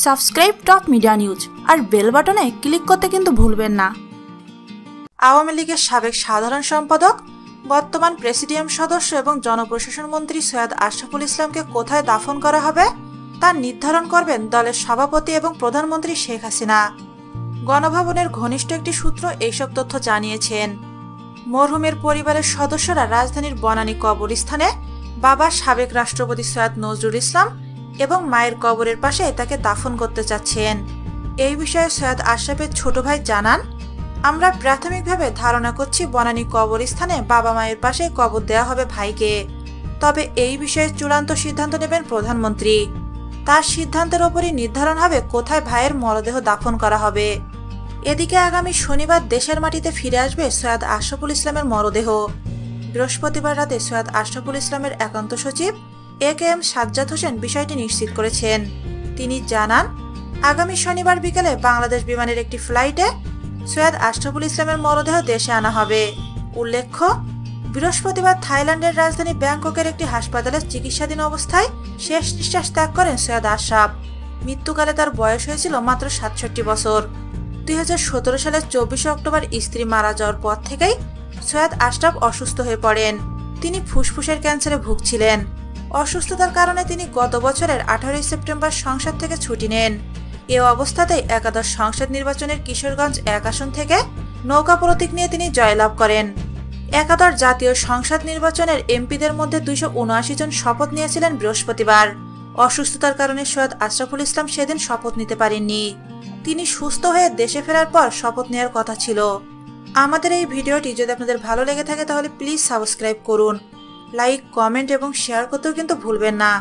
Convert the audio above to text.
Subscribe top media news আর bell বাটনে click করতে কিন্তু ভুলবেন না। আওয়ামী লীগের সাবেক সাধারণ সম্পাদক, বর্তমান প্রেসিডিয়াম সদস্য এবং জনপ্রশাসন মন্ত্রী সৈয়দ আশরাফুল ইসলামকে কোথায় দাফন করা হবে তা নির্ধারণ করবেন দলের সভাপতি এবং প্রধানমন্ত্রী শেখ হাসিনা। গণভবনের ঘনিষ্ঠ একটি সূত্র এইসব তথ্য জানিয়েছেন। মরহুমের পরিবারের সদস্যরা রাজধানীর বনানী কবরস্থানে বাবার সাবেক রাষ্ট্রপতি সৈয়দ নজরুল ইসলাম এবং মায়ের কবরের পাশে তাকে দাফন করতে চাচ্ছেন। এই বিষয়ে সৈয়দ আশরাফের ছোট ভাই জানান, আমরা প্রাথমিকভাবে ধারণা করছি বনানী কবরস্থানে বাবা মায়ের পাশে কবর দেওয়া হবে ভাইকে। তবে এই বিষয়ে চূড়ান্ত সিদ্ধান্ত নেবেন প্রধানমন্ত্রী। তার সিদ্ধান্তের ওপরই নির্ধারণ হবে কোথায় ভাইয়ের মরদেহ দাফন করা হবে। এদিকে আগামী শনিবার দেশের মাটিতে ফিরে আসবে সৈয়দ আশরাফুল ইসলামের মরদেহ। বৃহস্পতিবার রাতে সৈয়দ আশরাফুল ইসলামের একান্ত সচিব AKM সাজ্জাদ হোসেন বিষয়টি নিশ্চিত করেছেন। তিনি জানান, আগামী শনিবার বিকেলে বাংলাদেশ বিমানের একটি ফ্লাইটে সৈয়দ আশরাফুল ইসলামের মরদেহ দেশে আনা হবে। উল্লেখ্য, বৃহস্পতিবার থাইল্যান্ডের রাজধানী ব্যাংককের একটি হাসপাতালে চিকিৎসাধীন অবস্থায় শেষ নিঃশ্বাস ত্যাগ করেন সৈয়দ আশরাফ। মৃত্যুকালে তার বয়স হয়েছিল মাত্র 67 বছর। 2017 সালের 24 অক্টোবর স্ত্রী মারা যাওয়ার পর থেকেই সৈয়দ আশরাফ অসুস্থ হয়ে পড়েন। তিনি ফুসফুসের ক্যান্সারে ভুগছিলেন। অসুস্থতার কারণে তিনি গত বছরের 18 সেপ্টেম্বর সংসদ থেকে ছুটি নেন। এ অবস্থাতেই একাদশ সংসদ নির্বাচনের কিশোরগঞ্জ 1 আসন থেকে নৌকা প্রতীক নিয়ে তিনি জয়লাভ করেন। একাদশ জাতীয় সংসদ নির্বাচনের এমপিদের মধ্যে 279 জন শপথ নিয়েছিলেন বৃহস্পতিবার। অসুস্থতার কারণে সৈয়দ আশরাফুল ইসলাম সেদিন শপথ নিতে পারেননি। তিনি সুস্থ হয়ে দেশে ফেরার পর শপথ নেওয়ার কথা ছিল। আমাদের এই ভিডিওটি যদি আপনাদের ভালো লেগে থাকে তাহলে প্লিজ সাবস্ক্রাইব করুন। লাইক, কমেন্ট এবং শেয়ার করতেও কিন্তু ভুলবেন না।